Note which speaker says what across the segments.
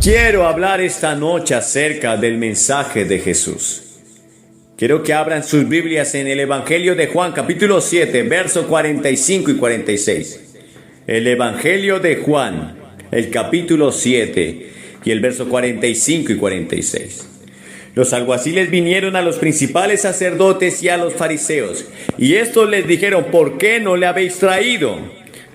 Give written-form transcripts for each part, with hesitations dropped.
Speaker 1: Quiero hablar esta noche acerca del mensaje de Jesús. Quiero que abran sus Biblias en el Evangelio de Juan, capítulo 7, versos 45 y 46. El Evangelio de Juan, el capítulo 7 y el verso 45 y 46. Los alguaciles vinieron a los principales sacerdotes y a los fariseos, y estos les dijeron: ¿por qué no le habéis traído?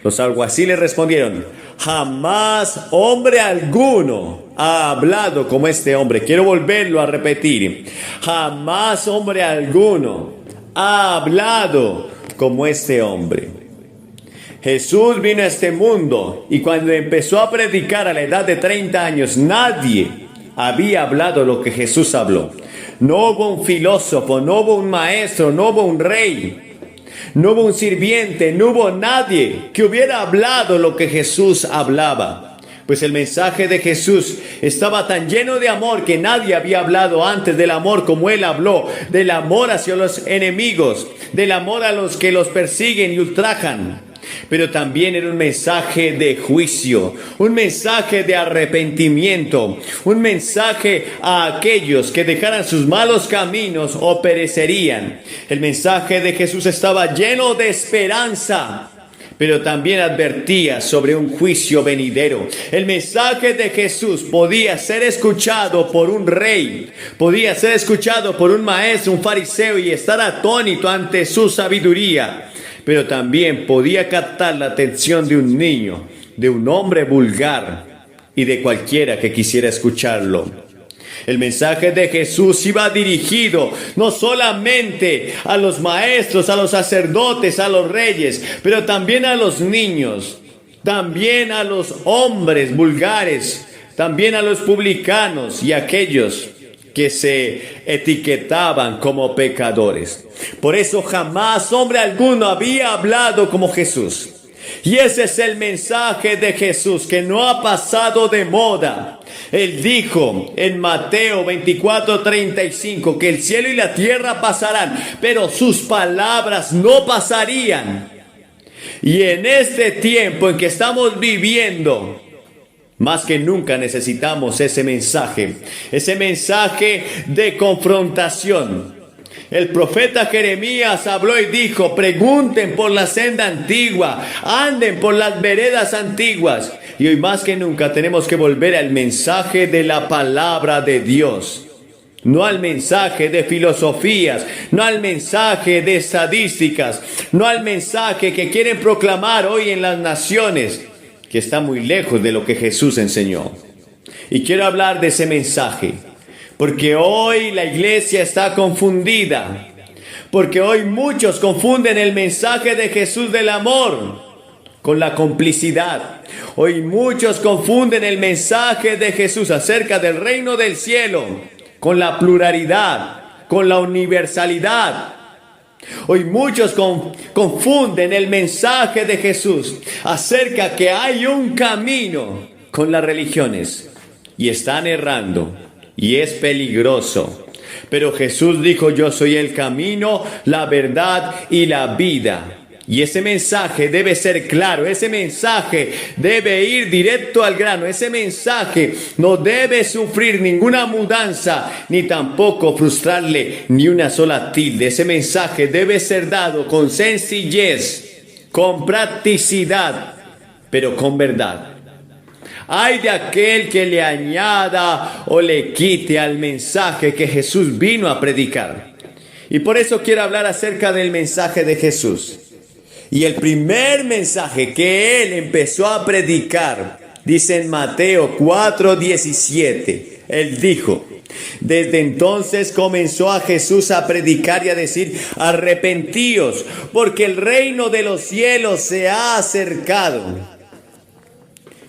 Speaker 1: Los alguaciles respondieron: jamás hombre alguno ha hablado como este hombre. Quiero volverlo a repetir. Jamás hombre alguno ha hablado como este hombre. Jesús vino a este mundo y cuando empezó a predicar a la edad de 30 años, nadie había hablado lo que Jesús habló. No hubo un filósofo, no hubo un maestro, no hubo un rey, no hubo un sirviente, no hubo nadie que hubiera hablado lo que Jesús hablaba. Pues el mensaje de Jesús estaba tan lleno de amor que nadie había hablado antes del amor como Él habló. Del amor hacia los enemigos, del amor a los que los persiguen y ultrajan. Pero también era un mensaje de juicio, un mensaje de arrepentimiento, un mensaje a aquellos que dejaran sus malos caminos o perecerían. El mensaje de Jesús estaba lleno de esperanza, pero también advertía sobre un juicio venidero. El mensaje de Jesús podía ser escuchado por un rey, podía ser escuchado por un maestro, un fariseo, y estar atónito ante su sabiduría. Pero también podía captar la atención de un niño, de un hombre vulgar y de cualquiera que quisiera escucharlo. El mensaje de Jesús iba dirigido no solamente a los maestros, a los sacerdotes, a los reyes, pero también a los niños, también a los hombres vulgares, también a los publicanos y a aquellos que se etiquetaban como pecadores. Por eso jamás hombre alguno había hablado como Jesús. Y ese es el mensaje de Jesús, que no ha pasado de moda. Él dijo en Mateo 24:35 que el cielo y la tierra pasarán, pero sus palabras no pasarían. Y en este tiempo en que estamos viviendo, más que nunca necesitamos ese mensaje de confrontación. El profeta Jeremías habló y dijo: pregunten por la senda antigua, anden por las veredas antiguas. Y hoy más que nunca tenemos que volver al mensaje de la palabra de Dios. No al mensaje de filosofías, no al mensaje de estadísticas, no al mensaje que quieren proclamar hoy en las naciones, que está muy lejos de lo que Jesús enseñó. Y quiero hablar de ese mensaje, porque hoy la iglesia está confundida, porque hoy muchos confunden el mensaje de Jesús del amor con la complicidad. Hoy muchos confunden el mensaje de Jesús acerca del reino del cielo con la pluralidad, con la universalidad. Hoy muchos confunden el mensaje de Jesús acerca que hay un camino con las religiones y están errando y es peligroso. Pero Jesús dijo: yo soy el camino, la verdad y la vida. Y ese mensaje debe ser claro, ese mensaje debe ir directo al grano, ese mensaje no debe sufrir ninguna mudanza, ni tampoco frustrarle ni una sola tilde. Ese mensaje debe ser dado con sencillez, con practicidad, pero con verdad. Ay de aquel que le añada o le quite al mensaje que Jesús vino a predicar. Y por eso quiero hablar acerca del mensaje de Jesús. Y el primer mensaje que Él empezó a predicar, dice en Mateo 4:17, Él dijo: desde entonces comenzó a Jesús a predicar y a decir: arrepentíos, porque el reino de los cielos se ha acercado.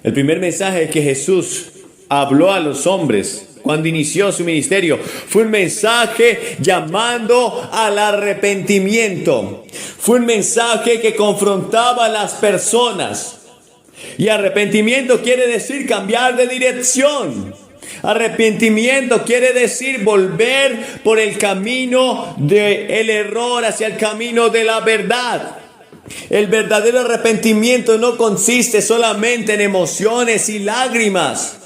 Speaker 1: El primer mensaje que Jesús habló a los hombres cuando inició su ministerio fue un mensaje llamando al arrepentimiento. Fue un mensaje que confrontaba a las personas. Y arrepentimiento quiere decir cambiar de dirección. Arrepentimiento quiere decir volver por el camino del error hacia el camino de la verdad. El verdadero arrepentimiento no consiste solamente en emociones y lágrimas,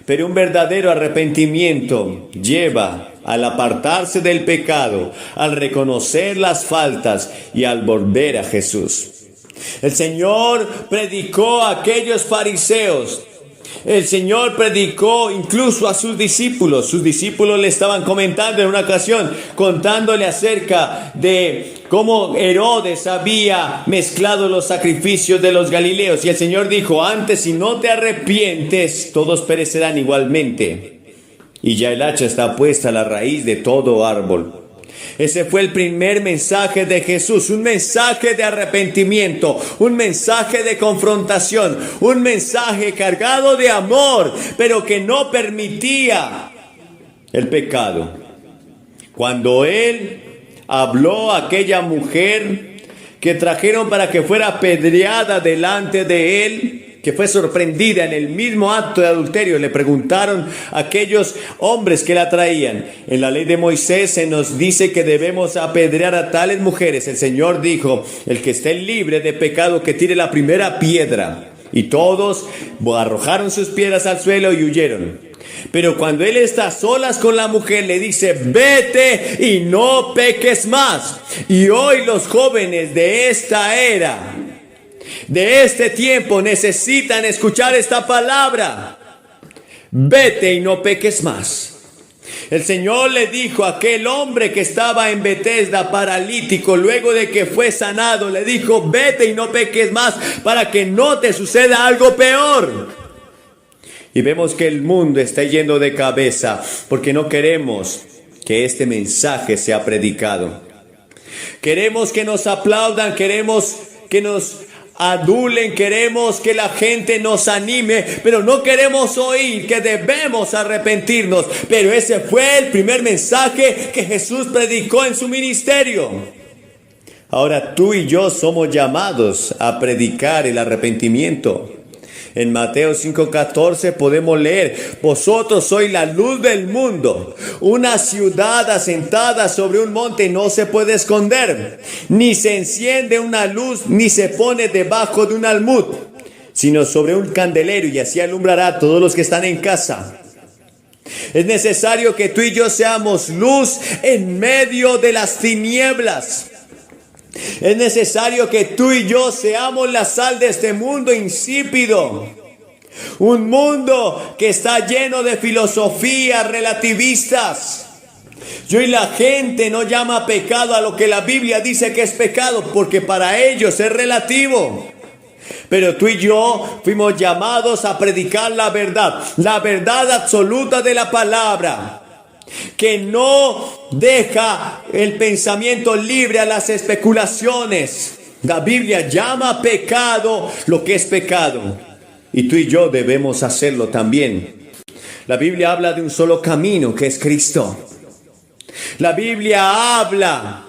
Speaker 1: Pero un verdadero arrepentimiento lleva al apartarse del pecado, al reconocer las faltas y al volver a Jesús. El Señor predicó a aquellos fariseos. El Señor predicó incluso a sus discípulos. Sus discípulos le estaban comentando en una ocasión, contándole acerca de cómo Herodes había mezclado los sacrificios de los galileos. Y el Señor dijo: antes, si no te arrepientes, todos perecerán igualmente. Y ya el hacha está puesta a la raíz de todo árbol. Ese fue el primer mensaje de Jesús, un mensaje de arrepentimiento, un mensaje de confrontación, un mensaje cargado de amor, pero que no permitía el pecado. Cuando Él habló a aquella mujer que trajeron para que fuera apedreada delante de Él, que fue sorprendida en el mismo acto de adulterio, le preguntaron a aquellos hombres que la traían: en la ley de Moisés se nos dice que debemos apedrear a tales mujeres. El Señor dijo: el que esté libre de pecado, que tire la primera piedra. Y todos arrojaron sus piedras al suelo y huyeron. Pero cuando Él está a solas con la mujer, le dice: vete y no peques más. Y hoy los jóvenes de esta era, de este tiempo, necesitan escuchar esta palabra: vete y no peques más. El Señor le dijo a aquel hombre que estaba en Betesda paralítico, luego de que fue sanado, le dijo: vete y no peques más, para que no te suceda algo peor. Y vemos que el mundo está yendo de cabeza porque no queremos que este mensaje sea predicado. Queremos que nos aplaudan, queremos que nos adulen, queremos que la gente nos anime, pero no queremos oír que debemos arrepentirnos. Pero ese fue el primer mensaje que Jesús predicó en su ministerio. Ahora tú y yo somos llamados a predicar el arrepentimiento. En Mateo 5:14 podemos leer: vosotros sois la luz del mundo. Una ciudad asentada sobre un monte no se puede esconder, ni se enciende una luz, ni se pone debajo de un almud, sino sobre un candelero, y así alumbrará a todos los que están en casa. Es necesario que tú y yo seamos luz en medio de las tinieblas. Es necesario que tú y yo seamos la sal de este mundo insípido. Un mundo que está lleno de filosofías relativistas. Y hoy la gente no llama pecado a lo que la Biblia dice que es pecado, porque para ellos es relativo. Pero tú y yo fuimos llamados a predicar la verdad absoluta de la palabra, que no deja el pensamiento libre a las especulaciones. La Biblia llama pecado lo que es pecado, y tú y yo debemos hacerlo también. La Biblia habla de un solo camino, que es Cristo. La Biblia habla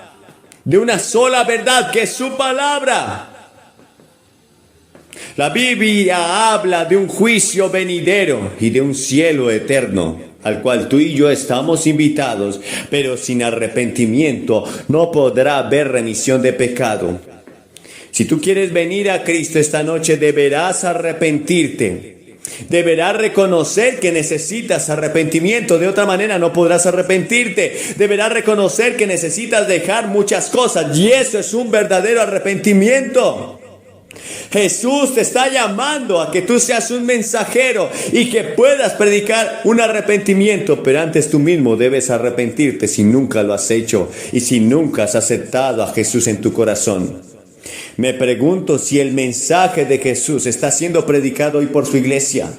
Speaker 1: de una sola verdad, que es su palabra. La Biblia habla de un juicio venidero y de un cielo eterno, al cual tú y yo estamos invitados, pero sin arrepentimiento no podrá haber remisión de pecado. Si tú quieres venir a Cristo esta noche, deberás arrepentirte. Deberás reconocer que necesitas arrepentimiento, de otra manera no podrás arrepentirte. Deberás reconocer que necesitas dejar muchas cosas, y eso es un verdadero arrepentimiento. Jesús te está llamando a que tú seas un mensajero y que puedas predicar un arrepentimiento, pero antes tú mismo debes arrepentirte si nunca lo has hecho y si nunca has aceptado a Jesús en tu corazón. Me pregunto si el mensaje de Jesús está siendo predicado hoy por su iglesia.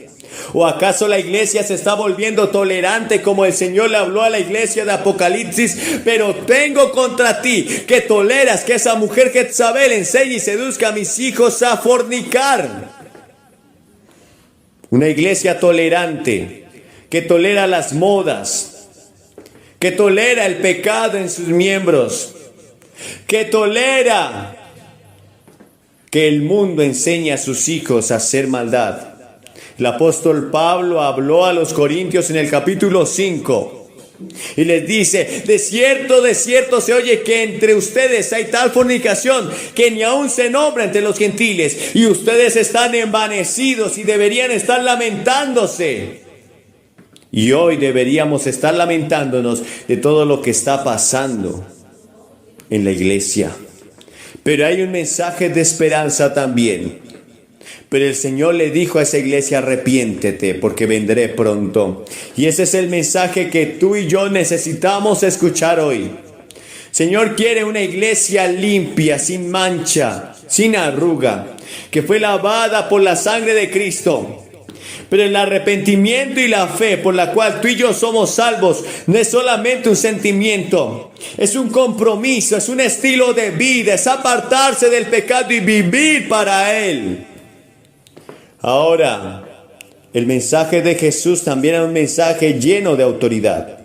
Speaker 1: ¿O acaso la iglesia se está volviendo tolerante como el Señor le habló a la iglesia de Apocalipsis? Pero tengo contra ti que toleras que esa mujer Jezabel enseñe y seduzca a mis hijos a fornicar. Una iglesia tolerante, que tolera las modas, que tolera el pecado en sus miembros, que tolera que el mundo enseñe a sus hijos a hacer maldad. El apóstol Pablo habló a los corintios en el capítulo 5 y les dice: de cierto se oye que entre ustedes hay tal fornicación que ni aún se nombra entre los gentiles, y ustedes están envanecidos y deberían estar lamentándose. Y hoy deberíamos estar lamentándonos de todo lo que está pasando en la iglesia. Pero hay un mensaje de esperanza también. Pero el Señor le dijo a esa iglesia: arrepiéntete, porque vendré pronto. Y ese es el mensaje que tú y yo necesitamos escuchar hoy. Señor quiere una iglesia limpia, sin mancha, sin arruga, que fue lavada por la sangre de Cristo. Pero el arrepentimiento y la fe por la cual tú y yo somos salvos no es solamente un sentimiento, es un compromiso, es un estilo de vida, es apartarse del pecado y vivir para Él. Ahora, el mensaje de Jesús también es un mensaje lleno de autoridad.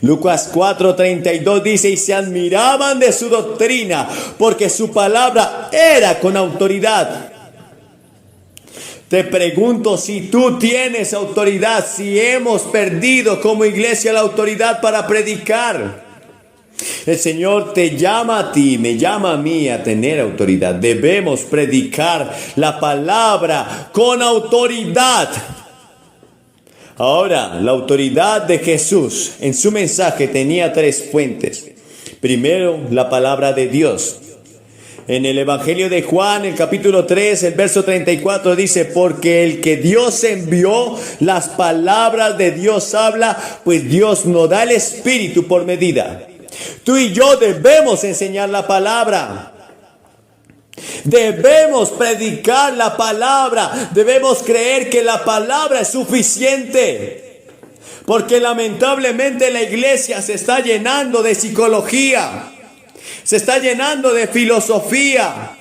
Speaker 1: Lucas 4:32 dice: y se admiraban de su doctrina, porque su palabra era con autoridad. Te pregunto si tú tienes autoridad, si hemos perdido como iglesia la autoridad para predicar. El Señor te llama a ti, me llama a mí a tener autoridad. Debemos predicar la palabra con autoridad. Ahora, la autoridad de Jesús en su mensaje tenía 3 fuentes. Primero, la palabra de Dios. En el Evangelio de Juan, el capítulo 3, el verso 34 dice: porque el que Dios envió, las palabras de Dios habla, pues Dios no da el Espíritu por medida. Tú y yo debemos enseñar la palabra. Debemos predicar la palabra. Debemos creer que la palabra es suficiente. Porque lamentablemente la iglesia se está llenando de psicología. Se está llenando de filosofía.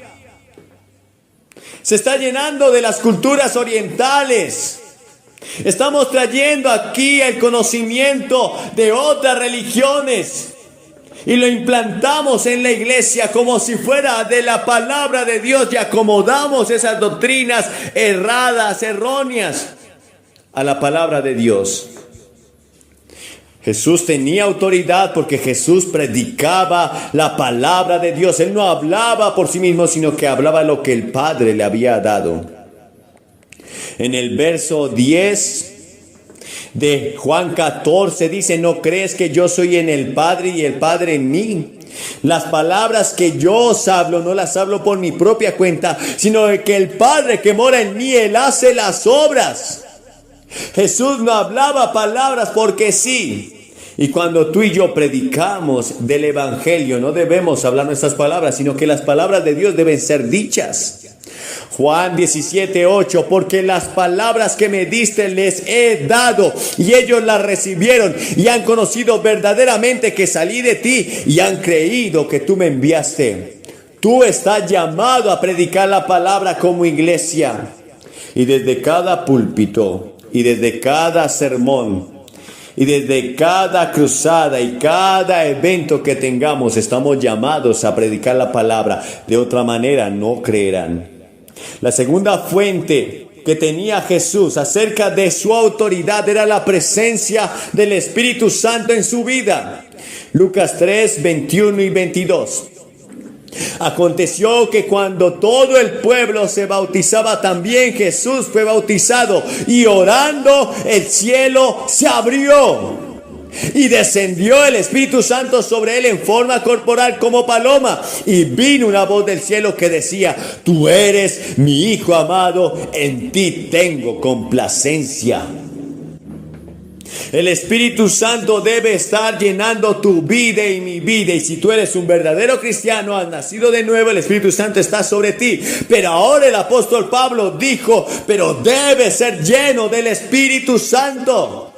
Speaker 1: Se está llenando de las culturas orientales. Estamos trayendo aquí el conocimiento de otras religiones y lo implantamos en la iglesia como si fuera de la palabra de Dios y acomodamos esas doctrinas erradas, erróneas a la palabra de Dios. Jesús tenía autoridad porque Jesús predicaba la palabra de Dios. Él no hablaba por sí mismo, sino que hablaba lo que el Padre le había dado. En el verso 10 de Juan 14 dice: ¿no crees que yo soy en el Padre y el Padre en mí? Las palabras que yo os hablo, no las hablo por mi propia cuenta, sino que el Padre que mora en mí, Él hace las obras. Jesús no hablaba palabras porque sí. Y cuando tú y yo predicamos del Evangelio, no debemos hablar nuestras palabras, sino que las palabras de Dios deben ser dichas. Juan 17:8: porque las palabras que me diste les he dado, y ellos las recibieron, y han conocido verdaderamente que salí de ti, y han creído que tú me enviaste. Tú estás llamado a predicar la palabra como iglesia. Y desde cada púlpito, y desde cada sermón, y desde cada cruzada y cada evento que tengamos, estamos llamados a predicar la palabra. De otra manera no creerán. La segunda fuente que tenía Jesús acerca de su autoridad era la presencia del Espíritu Santo en su vida. Lucas 3, 21 y 22. Aconteció que cuando todo el pueblo se bautizaba, también Jesús fue bautizado, y orando el cielo se abrió y descendió el Espíritu Santo sobre él en forma corporal como paloma, y vino una voz del cielo que decía: tú eres mi Hijo amado, en ti tengo complacencia. El Espíritu Santo debe estar llenando tu vida y mi vida. Y si tú eres un verdadero cristiano, has nacido de nuevo, el Espíritu Santo está sobre ti. Pero ahora el apóstol Pablo dijo: pero debes ser lleno del Espíritu Santo.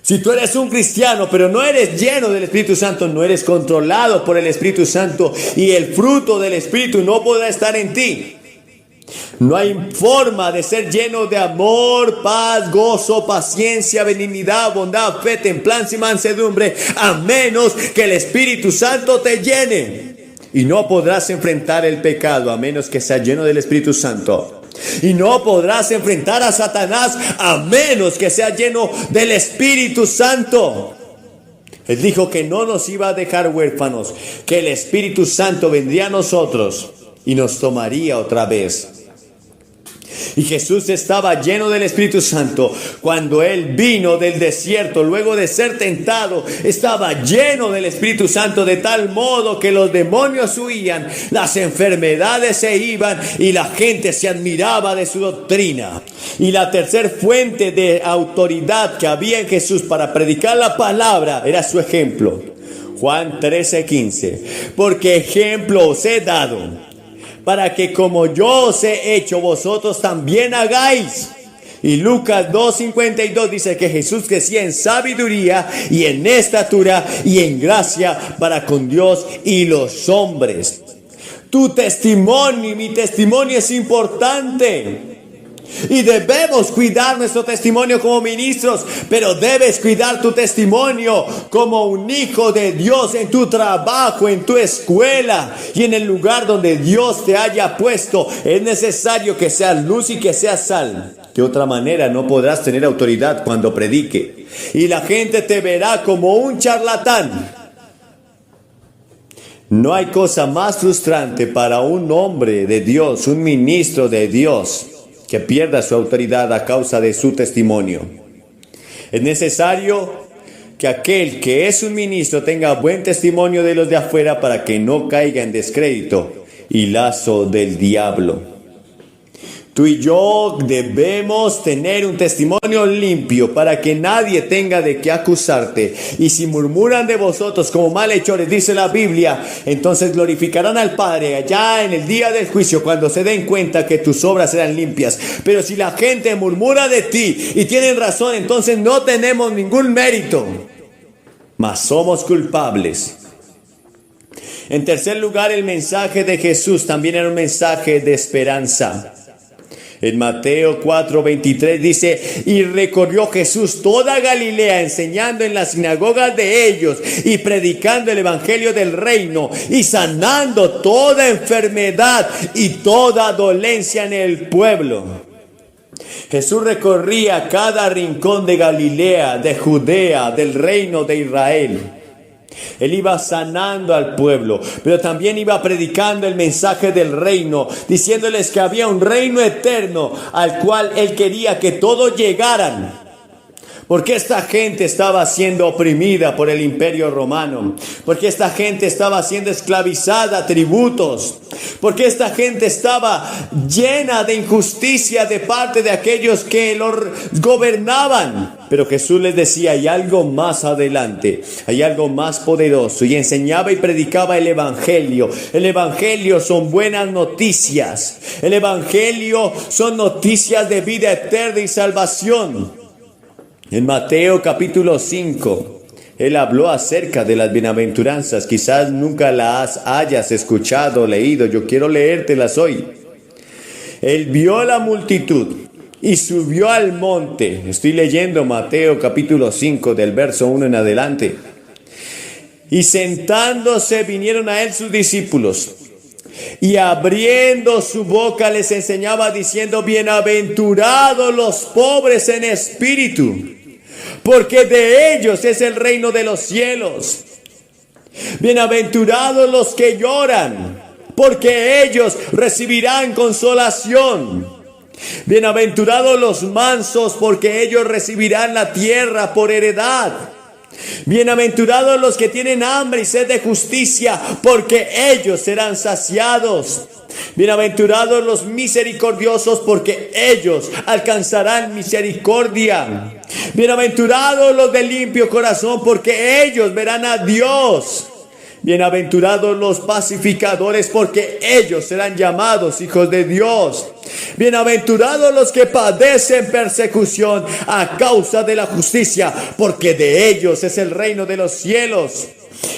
Speaker 1: Si tú eres un cristiano, pero no eres lleno del Espíritu Santo, no eres controlado por el Espíritu Santo, y el fruto del Espíritu no podrá estar en ti. No hay forma de ser lleno de amor, paz, gozo, paciencia, benignidad, bondad, fe, templanza y mansedumbre, a menos que el Espíritu Santo te llene. Y no podrás enfrentar el pecado a menos que seas lleno del Espíritu Santo. Y no podrás enfrentar a Satanás a menos que seas lleno del Espíritu Santo. Él dijo que no nos iba a dejar huérfanos, que el Espíritu Santo vendría a nosotros y nos tomaría otra vez. Y Jesús estaba lleno del Espíritu Santo cuando Él vino del desierto, luego de ser tentado, estaba lleno del Espíritu Santo de tal modo que los demonios huían, las enfermedades se iban y la gente se admiraba de su doctrina. Y la tercera fuente de autoridad que había en Jesús para predicar la palabra era su ejemplo. Juan 13:15, porque ejemplo os he dado, para que como yo os he hecho, vosotros también hagáis. Y Lucas 2:52 dice que Jesús crecía en sabiduría y en estatura y en gracia para con Dios y los hombres. Tu testimonio y mi testimonio es importante. Y debemos cuidar nuestro testimonio como ministros, pero debes cuidar tu testimonio como un hijo de Dios en tu trabajo, en tu escuela y en el lugar donde Dios te haya puesto. Es necesario que seas luz y que seas sal. De otra manera no podrás tener autoridad cuando predique. Y la gente te verá como un charlatán. No hay cosa más frustrante para un hombre de Dios, un ministro de Dios, que pierda su autoridad a causa de su testimonio. Es necesario que aquel que es un ministro tenga buen testimonio de los de afuera para que no caiga en descrédito y lazo del diablo. Tú y yo debemos tener un testimonio limpio para que nadie tenga de qué acusarte. Y si murmuran de vosotros como malhechores, dice la Biblia, entonces glorificarán al Padre allá en el día del juicio cuando se den cuenta que tus obras eran limpias. Pero si la gente murmura de ti y tienen razón, entonces no tenemos ningún mérito, mas somos culpables. En tercer lugar, el mensaje de Jesús también era un mensaje de esperanza. En Mateo 4:23 dice, y recorrió Jesús toda Galilea, enseñando en las sinagogas de ellos y predicando el evangelio del reino y sanando toda enfermedad y toda dolencia en el pueblo. Jesús recorría cada rincón de Galilea, de Judea, del reino de Israel. Él iba sanando al pueblo, pero también iba predicando el mensaje del reino, diciéndoles que había un reino eterno al cual Él quería que todos llegaran. Porque esta gente estaba siendo oprimida por el imperio romano. Porque esta gente estaba siendo esclavizada a tributos. Porque esta gente estaba llena de injusticia de parte de aquellos que los gobernaban. Pero Jesús les decía, hay algo más adelante, hay algo más poderoso. Y enseñaba y predicaba el evangelio. El evangelio son buenas noticias. El evangelio son noticias de vida eterna y salvación. En Mateo capítulo 5, Él habló acerca de las bienaventuranzas. Quizás nunca las hayas escuchado o leído. Yo quiero leértelas hoy. Él vio la multitud y subió al monte. Estoy leyendo Mateo capítulo 5 del verso 1 en adelante. Y sentándose vinieron a Él sus discípulos. Y abriendo su boca les enseñaba diciendo, bienaventurados los pobres en espíritu, porque de ellos es el reino de los cielos. Bienaventurados los que lloran, porque ellos recibirán consolación. Bienaventurados los mansos, porque ellos recibirán la tierra por heredad. Bienaventurados los que tienen hambre y sed de justicia, porque ellos serán saciados. Bienaventurados los misericordiosos, porque ellos alcanzarán misericordia. Bienaventurados los de limpio corazón, porque ellos verán a Dios. Bienaventurados los pacificadores, porque ellos serán llamados hijos de Dios. Bienaventurados los que padecen persecución a causa de la justicia, porque de ellos es el reino de los cielos.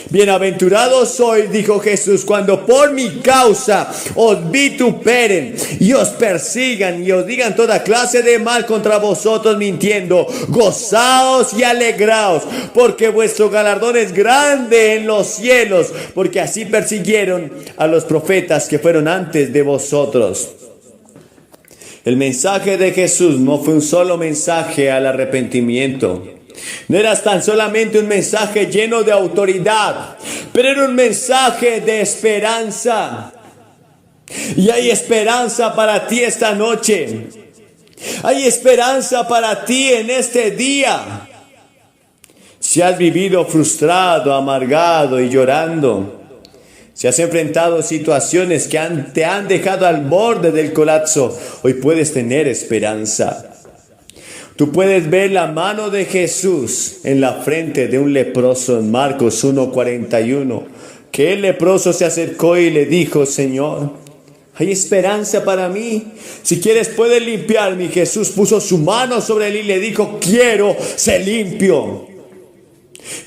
Speaker 1: Bienaventurados sois, dijo Jesús, cuando por mi causa os vituperen y os persigan y os digan toda clase de mal contra vosotros mintiendo. Gozaos y alegraos, porque vuestro galardón es grande en los cielos, porque así persiguieron a los profetas que fueron antes de vosotros. El mensaje de Jesús no fue un solo mensaje al arrepentimiento. No era tan solamente un mensaje lleno de autoridad, pero era un mensaje de esperanza. Y hay esperanza para ti esta noche. Hay esperanza para ti en este día. Si has vivido frustrado, amargado y llorando, si has enfrentado situaciones que te han dejado al borde del colapso, hoy puedes tener esperanza. Tú puedes ver la mano de Jesús en la frente de un leproso en Marcos 1:41, que el leproso se acercó y le dijo: Señor, hay esperanza para mí. Si quieres puedes limpiarme. Jesús puso su mano sobre él y le dijo: quiero, sé limpio.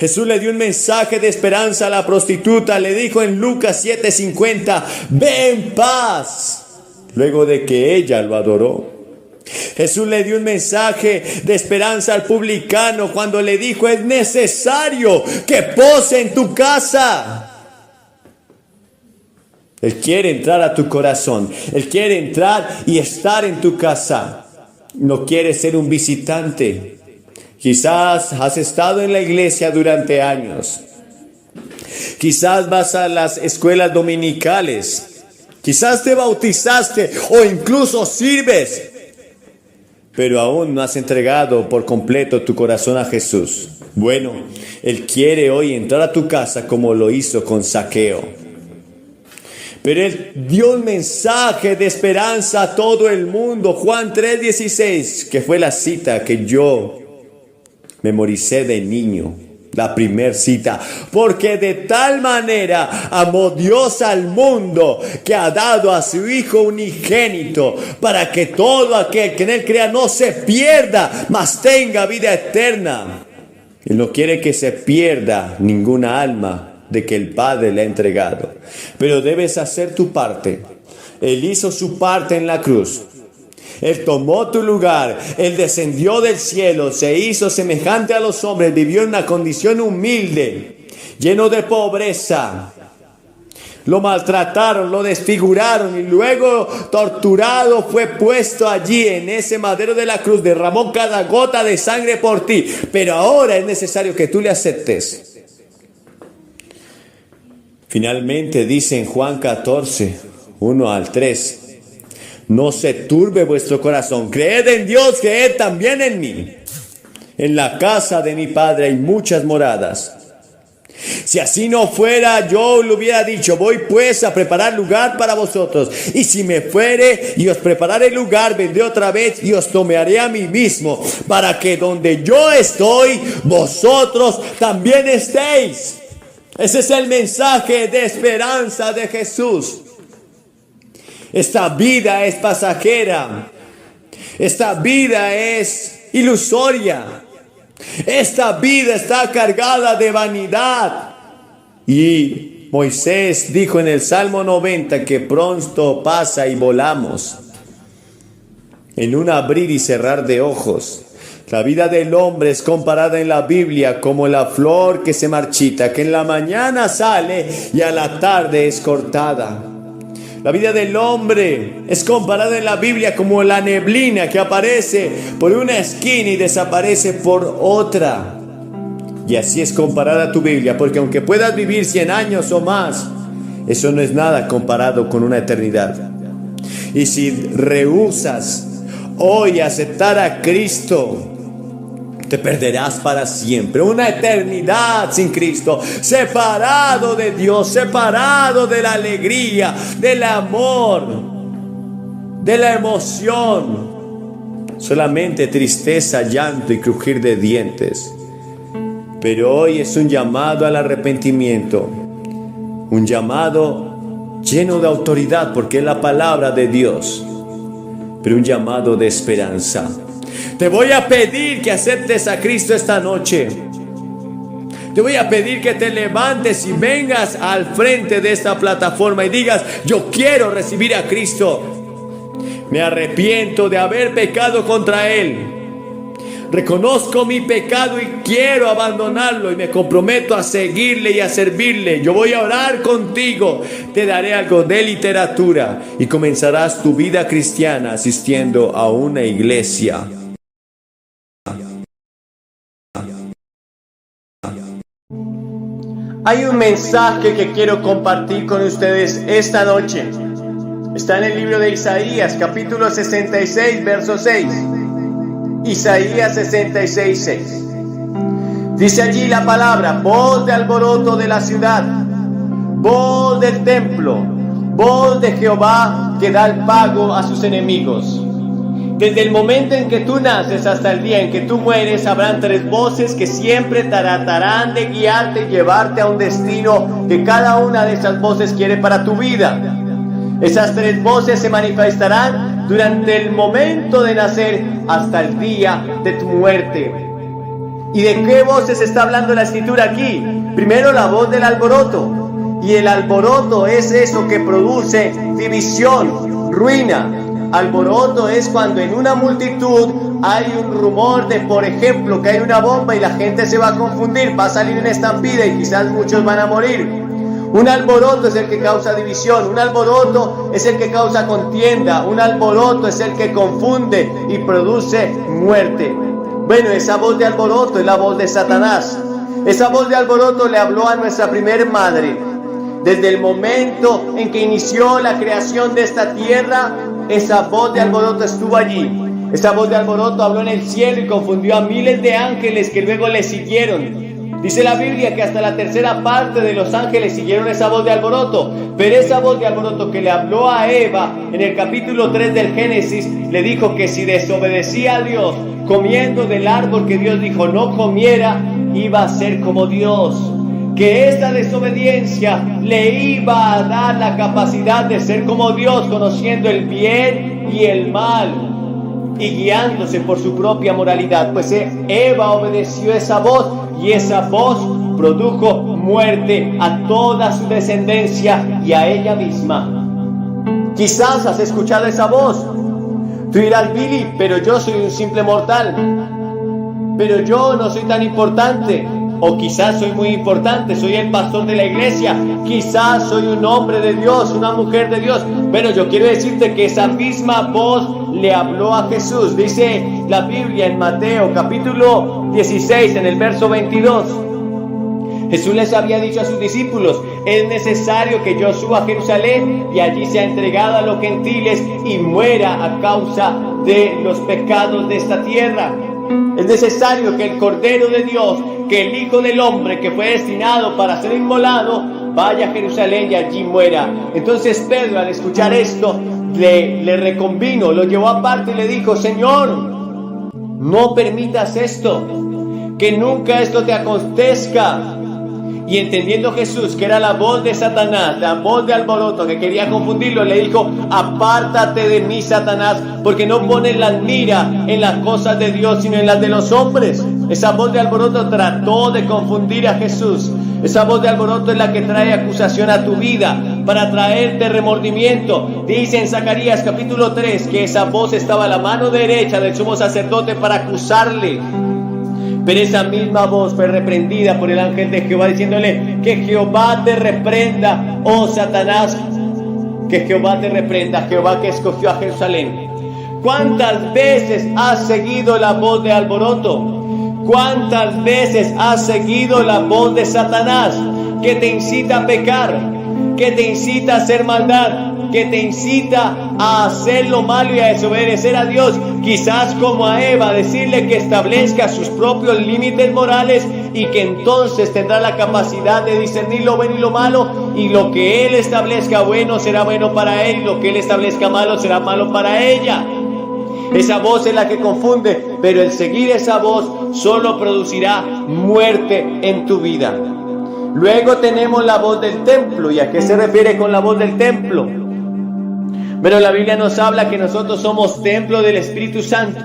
Speaker 1: Jesús le dio un mensaje de esperanza a la prostituta. Le dijo en Lucas 7:50: ve en paz. Luego de que ella lo adoró. Jesús le dio un mensaje de esperanza al publicano cuando le dijo: es necesario que pose en tu casa. Él quiere entrar a tu corazón. Él quiere entrar y estar en tu casa. No quiere ser un visitante. Quizás has estado en la iglesia durante años. Quizás vas a las escuelas dominicales. Quizás te bautizaste o incluso sirves. Pero aún no has entregado por completo tu corazón a Jesús. Bueno, Él quiere hoy entrar a tu casa como lo hizo con Zaqueo. Pero Él dio un mensaje de esperanza a todo el mundo. Juan 3:16, que fue la cita que yo memoricé de niño. La primer cita. Porque de tal manera amó Dios al mundo que ha dado a su Hijo unigénito, para que todo aquel que en Él crea no se pierda, mas tenga vida eterna. Él no quiere que se pierda ninguna alma de que el Padre le ha entregado. Pero debes hacer tu parte. Él hizo su parte en la cruz. Él tomó tu lugar. Él descendió del cielo, se hizo semejante a los hombres, vivió en una condición humilde, lleno de pobreza. Lo maltrataron, lo desfiguraron y luego torturado fue puesto allí en ese madero de la cruz. Derramó cada gota de sangre por ti. Pero ahora es necesario que tú le aceptes. Finalmente dice en Juan 14:1-3: no se turbe vuestro corazón. Creed en Dios, creed también en mí. En la casa de mi Padre hay muchas moradas. Si así no fuera, yo le hubiera dicho: voy pues a preparar lugar para vosotros. Y si me fuere y os prepararé lugar, vendré otra vez y os tomaré a mí mismo, para que donde yo estoy, vosotros también estéis. Ese es el mensaje de esperanza de Jesús. Esta vida es pasajera. Esta vida es ilusoria. Esta vida está cargada de vanidad. Y Moisés dijo en el Salmo 90 que pronto pasa y volamos. En un abrir y cerrar de ojos. La vida del hombre es comparada en la Biblia como la flor que se marchita, que en la mañana sale y a la tarde es cortada. La vida del hombre es comparada en la Biblia como la neblina que aparece por una esquina y desaparece por otra. Y así es comparada tu Biblia, porque aunque puedas vivir 100 años o más, eso no es nada comparado con una eternidad. Y si rehusas hoy aceptar a Cristo, te perderás para siempre. Una eternidad sin Cristo, separado de Dios, separado de la alegría, del amor, de la emoción. Solamente tristeza, llanto y crujir de dientes. Pero hoy es un llamado al arrepentimiento, un llamado lleno de autoridad, porque es la palabra de Dios, pero un llamado de esperanza. Te voy a pedir que aceptes a Cristo esta noche. Te voy a pedir que te levantes y vengas al frente de esta plataforma y digas: yo quiero recibir a Cristo. Me arrepiento de haber pecado contra Él. Reconozco mi pecado y quiero abandonarlo y me comprometo a seguirle y a servirle. Yo voy a orar contigo. Te daré algo de literatura y comenzarás tu vida cristiana asistiendo a una iglesia. Hay un mensaje que quiero compartir con ustedes esta noche. Está en el libro de Isaías, capítulo 66, verso 6. Isaías 66, 6. Dice allí la palabra: voz de alboroto de la ciudad, voz del templo, voz de Jehová que da el pago a sus enemigos. Desde el momento en que tú naces hasta el día en que tú mueres, habrán tres voces que siempre tratarán de guiarte y llevarte a un destino que cada una de esas voces quiere para tu vida. Esas tres voces se manifestarán durante el momento de nacer hasta el día de tu muerte. ¿Y de qué voces está hablando la escritura aquí? Primero, la voz del alboroto. Y el alboroto es eso que produce división, ruina. Alboroto es cuando en una multitud hay un rumor de, por ejemplo, que hay una bomba y la gente se va a confundir, va a salir en estampida y quizás muchos van a morir. Un alboroto es el que causa división, un alboroto es el que causa contienda, un alboroto es el que confunde y produce muerte. Bueno, esa voz de alboroto es la voz de Satanás. Esa voz de alboroto le habló a nuestra primer madre. Desde el momento en que inició la creación de esta tierra, esa voz de alboroto estuvo allí. Esa voz de alboroto habló en el cielo y confundió a miles de ángeles que luego le siguieron. Dice la Biblia que hasta la tercera parte de los ángeles siguieron esa voz de alboroto. Pero esa voz de alboroto que le habló a Eva en el capítulo 3 del Génesis, le dijo que si desobedecía a Dios comiendo del árbol que Dios dijo no comiera, iba a ser como Dios. Que esta desobediencia le iba a dar la capacidad de ser como Dios, conociendo el bien y el mal y guiándose por su propia moralidad. Pues Eva obedeció esa voz y esa voz produjo muerte a toda su descendencia y a ella misma. Quizás has escuchado esa voz. Tú dirás: Billy, pero yo soy un simple mortal, pero yo no soy tan importante. O quizás soy muy importante, soy el pastor de la iglesia, quizás soy un hombre de Dios, una mujer de Dios. Bueno, yo quiero decirte que esa misma voz le habló a Jesús. Dice la Biblia en Mateo capítulo 16, en el verso 22. Jesús les había dicho a sus discípulos: es necesario que yo suba a Jerusalén y allí sea entregado a los gentiles y muera a causa de los pecados de esta tierra. Es necesario que el Cordero de Dios, que el Hijo del Hombre que fue destinado para ser inmolado, vaya a Jerusalén y allí muera. Entonces Pedro, al escuchar esto, le reconvino, lo llevó aparte y le dijo: Señor, no permitas esto, que nunca esto te acontezca. Y entendiendo Jesús que era la voz de Satanás, la voz de alboroto que quería confundirlo, le dijo: apártate de mí, Satanás, porque no pones la mira en las cosas de Dios, sino en las de los hombres. Esa voz de alboroto trató de confundir a Jesús. Esa voz de alboroto es la que trae acusación a tu vida, para traerte remordimiento. Dice en Zacarías capítulo 3 que esa voz estaba a la mano derecha del sumo sacerdote para acusarle. Pero esa misma voz fue reprendida por el ángel de Jehová, diciéndole: que Jehová te reprenda, oh Satanás, que Jehová te reprenda, Jehová que escogió a Jerusalén. ¿Cuántas veces has seguido la voz de alboroto? ¿Cuántas veces has seguido la voz de Satanás, que te incita a pecar, que te incita a hacer maldad, que te incita a hacer lo malo y a desobedecer a Dios? Quizás como a Eva, decirle que establezca sus propios límites morales y que entonces tendrá la capacidad de discernir lo bueno y lo malo, y lo que Él establezca bueno será bueno para él, y lo que Él establezca malo será malo para ella. Esa voz es la que confunde, pero el seguir esa voz solo producirá muerte en tu vida. Luego tenemos la voz del templo. ¿Y a qué se refiere con la voz del templo? Pero la Biblia nos habla que nosotros somos templo del Espíritu Santo.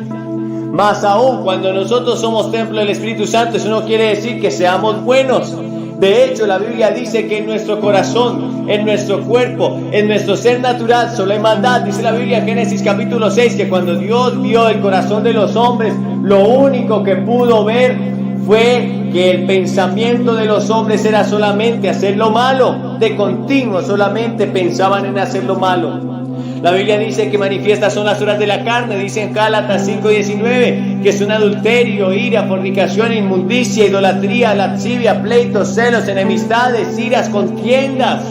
Speaker 1: Más aún, cuando nosotros somos templo del Espíritu Santo, eso no quiere decir que seamos buenos. De hecho, la Biblia dice que en nuestro corazón, en nuestro cuerpo, en nuestro ser natural solo hay maldad. Dice la Biblia en Génesis capítulo 6 que cuando Dios vio el corazón de los hombres, lo único que pudo ver fue que el pensamiento de los hombres era solamente hacer lo malo. De continuo solamente pensaban en hacer lo malo. La Biblia dice que manifiestas son las obras de la carne. Dice en Gálatas 5:19 que son adulterio, ira, fornicación, inmundicia, idolatría, lascivia, pleitos, celos, enemistades, iras, contiendas.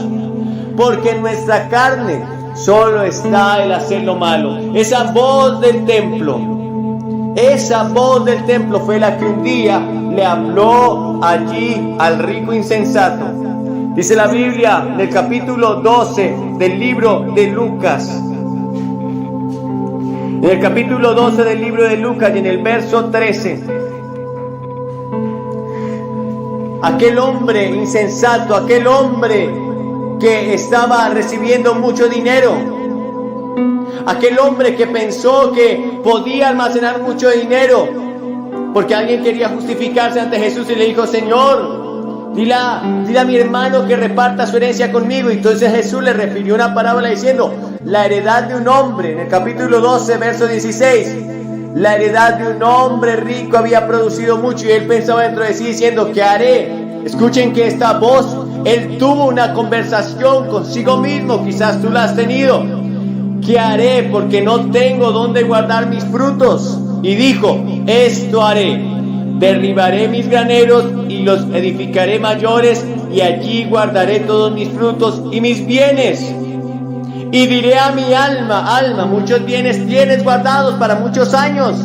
Speaker 1: Porque en nuestra carne solo está el hacer lo malo. Esa voz del templo fue la que un día le habló allí al rico insensato. Dice la Biblia en el capítulo 12 del libro de Lucas. En el capítulo 12 del libro de Lucas y en el verso 13. Aquel hombre insensato, aquel hombre que estaba recibiendo mucho dinero, aquel hombre que pensó que podía almacenar mucho dinero, porque alguien quería justificarse ante Jesús y le dijo: Señor, dile a mi hermano que reparta su herencia conmigo. Y entonces Jesús le refirió una parábola diciendo: la heredad de un hombre, en el capítulo 12, verso 16, la heredad de un hombre rico había producido mucho, y él pensaba dentro de sí diciendo: ¿qué haré? Escuchen que esta voz, él tuvo una conversación consigo mismo, quizás tú la has tenido. ¿Qué haré? Porque no tengo dónde guardar mis frutos. Y dijo: esto haré: derribaré mis graneros y los edificaré mayores, y allí guardaré todos mis frutos y mis bienes. Y diré a mi alma: alma, muchos bienes tienes guardados para muchos años.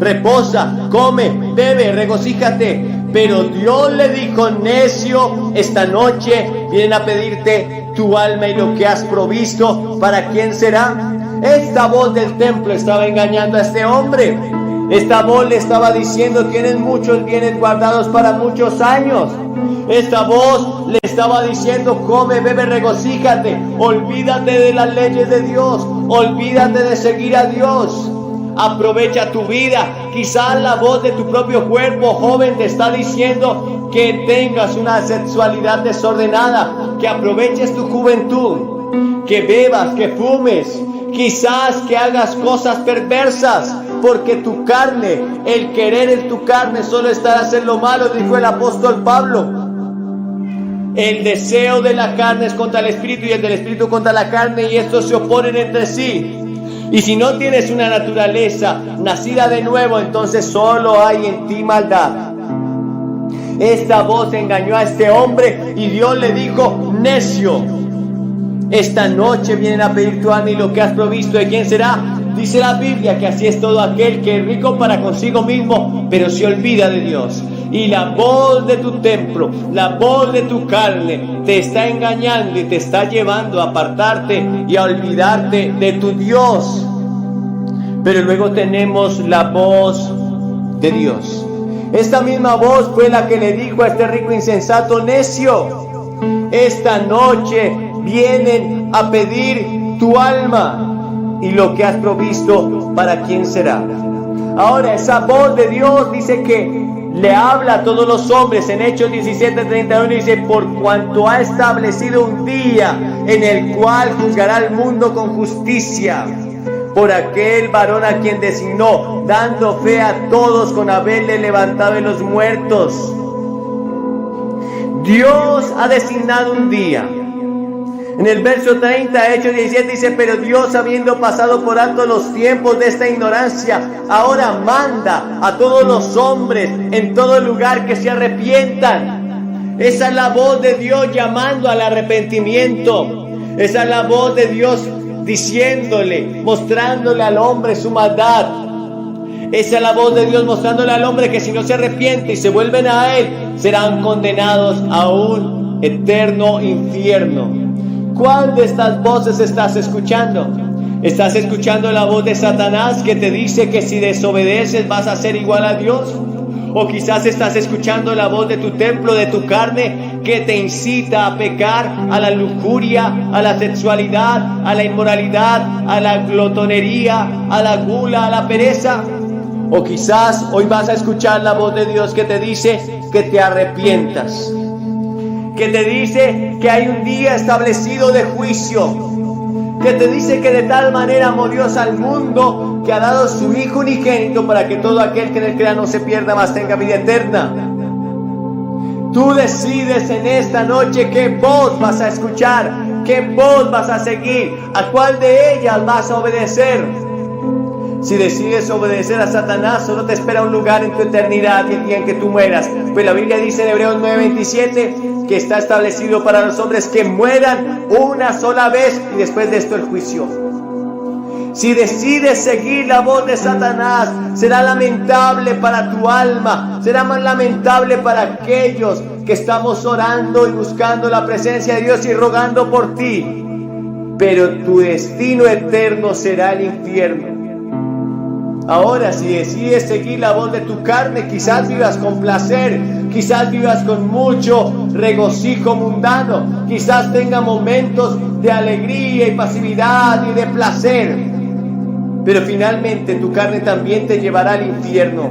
Speaker 1: Reposa, come, bebe, regocíjate. Pero Dios le dijo: necio, esta noche vienen a pedirte tu alma y lo que has provisto, ¿para quién será? Esta voz del templo estaba engañando a este hombre. Esta voz le estaba diciendo: tienes muchos bienes guardados para muchos años. Esta voz le estaba diciendo: come, bebe, regocíjate. Olvídate de las leyes de Dios. Olvídate de seguir a Dios. Aprovecha tu vida. Quizás la voz de tu propio cuerpo, joven, te está diciendo que tengas una sexualidad desordenada, que aproveches tu juventud, que bebas, que fumes, quizás que hagas cosas perversas, porque tu carne, el querer en tu carne solo está en hacer lo malo, dijo el apóstol Pablo. El deseo de la carne es contra el espíritu y el del espíritu contra la carne, y estos se oponen entre sí. Y si no tienes una naturaleza nacida de nuevo, entonces solo hay en ti maldad. Esta voz engañó a este hombre y Dios le dijo: necio, esta noche vienen a pedir tu alma y lo que has provisto, ¿de quién será? Dice la Biblia que así es todo aquel que es rico para consigo mismo, pero se olvida de Dios. Y la voz de tu templo, la voz de tu carne te está engañando y te está llevando a apartarte y a olvidarte de tu Dios. Pero luego tenemos la voz de Dios. Esta misma voz fue la que le dijo a este rico insensato: necio, esta noche vienen a pedir tu alma y lo que has provisto, ¿para quién será? Ahora, esa voz de Dios dice que le habla a todos los hombres. En Hechos 17:31 dice: por cuanto ha establecido un día en el cual juzgará al mundo con justicia, por aquel varón a quien designó, dando fe a todos con haberle levantado de los muertos. Dios ha designado un día. En el verso 30, Hechos 17 dice: pero Dios, habiendo pasado por alto los tiempos de esta ignorancia, ahora manda a todos los hombres en todo lugar que se arrepientan. Esa es la voz de Dios llamando al arrepentimiento. Esa es la voz de Dios diciéndole, mostrándole al hombre su maldad. Esa es la voz de Dios mostrándole al hombre que si no se arrepiente y se vuelven a Él, serán condenados a un eterno infierno. ¿Cuál de estas voces estás escuchando? ¿Estás escuchando la voz de Satanás que te dice que si desobedeces vas a ser igual a Dios? ¿O quizás estás escuchando la voz de tu templo, de tu carne, que te incita a pecar, a la lujuria, a la sexualidad, a la inmoralidad, a la glotonería, a la gula, a la pereza? O quizás hoy vas a escuchar la voz de Dios que te dice que te arrepientas, que te dice que hay un día establecido de juicio, que te dice que de tal manera amó Dios al mundo que ha dado su Hijo unigénito para que todo aquel que en él crea no se pierda, mas tenga vida eterna. Tú decides en esta noche qué voz vas a escuchar, qué voz vas a seguir, a cuál de ellas vas a obedecer. Si decides obedecer a Satanás, solo te espera un lugar en tu eternidad y el día en que tú mueras. Pues la Biblia dice en Hebreos 9:27 que está establecido para los hombres que mueran una sola vez y después de esto el juicio. Si decides seguir la voz de Satanás, será lamentable para tu alma, será más lamentable para aquellos que estamos orando y buscando la presencia de Dios y rogando por ti. Pero tu destino eterno será el infierno. Ahora, si decides seguir la voz de tu carne, quizás vivas con placer, quizás vivas con mucho regocijo mundano, quizás tenga momentos de alegría y pasividad y de placer, pero finalmente tu carne también te llevará al infierno,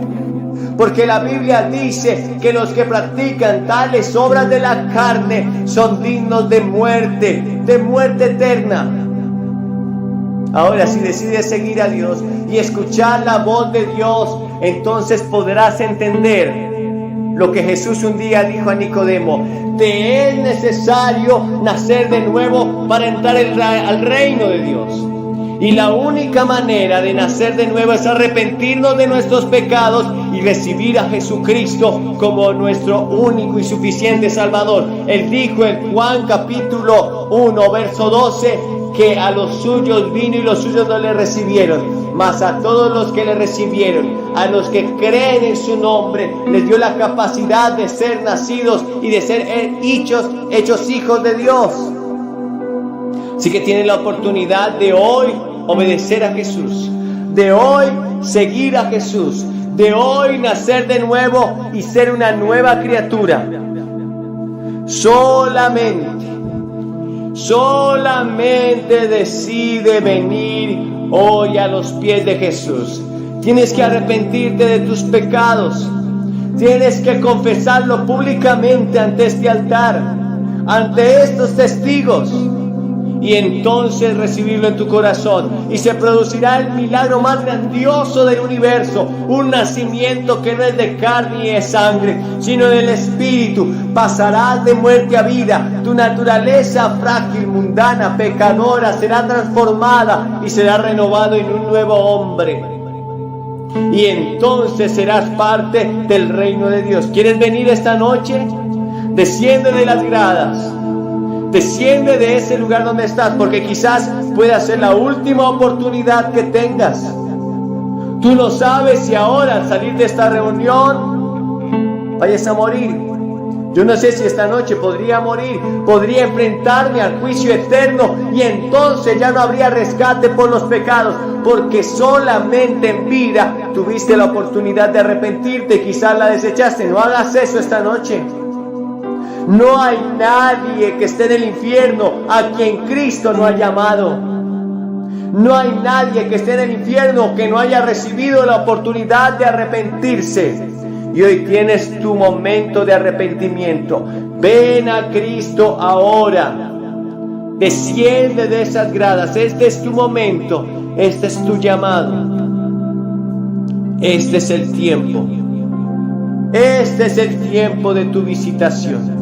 Speaker 1: porque la Biblia dice que los que practican tales obras de la carne son dignos de muerte eterna. Ahora, si decides seguir a Dios y escuchar la voz de Dios, entonces podrás entender lo que Jesús un día dijo a Nicodemo: te es necesario nacer de nuevo para entrar al reino de Dios. Y la única manera de nacer de nuevo es arrepentirnos de nuestros pecados y recibir a Jesucristo como nuestro único y suficiente Salvador. Él dijo en Juan capítulo 1, verso 12, que a los suyos vino y los suyos no le recibieron, mas a todos los que le recibieron, a los que creen en su nombre, les dio la capacidad de ser nacidos y de ser hechos hijos de Dios. Así que tienen la oportunidad de hoy obedecer a Jesús, de hoy seguir a Jesús, de hoy nacer de nuevo y ser una nueva criatura. Solamente decide venir hoy a los pies de Jesús. Tienes que arrepentirte de tus pecados. Tienes que confesarlo públicamente ante este altar, ante estos testigos, y entonces recibirlo en tu corazón, y se producirá el milagro más grandioso del universo, un nacimiento que no es de carne y de sangre, sino del Espíritu. Pasarás de muerte a vida, tu naturaleza frágil, mundana, pecadora será transformada y será renovado en un nuevo hombre, y entonces serás parte del reino de Dios. ¿Quieres venir esta noche? Desciende de las gradas. Desciende de ese lugar donde estás, porque quizás pueda ser la última oportunidad que tengas. Tú no sabes si ahora al salir de esta reunión vayas a morir. Yo no sé si esta noche podría morir, podría enfrentarme al juicio eterno y entonces ya no habría rescate por los pecados, porque solamente en vida tuviste la oportunidad de arrepentirte, quizás la desechaste. No hagas eso esta noche. No hay nadie que esté en el infierno a quien Cristo no ha llamado. No hay nadie que esté en el infierno que no haya recibido la oportunidad de arrepentirse. Y hoy tienes tu momento de arrepentimiento. Ven a Cristo ahora. Desciende de esas gradas. Este es tu momento. Este es tu llamado. Este es el tiempo. Este es el tiempo de tu visitación.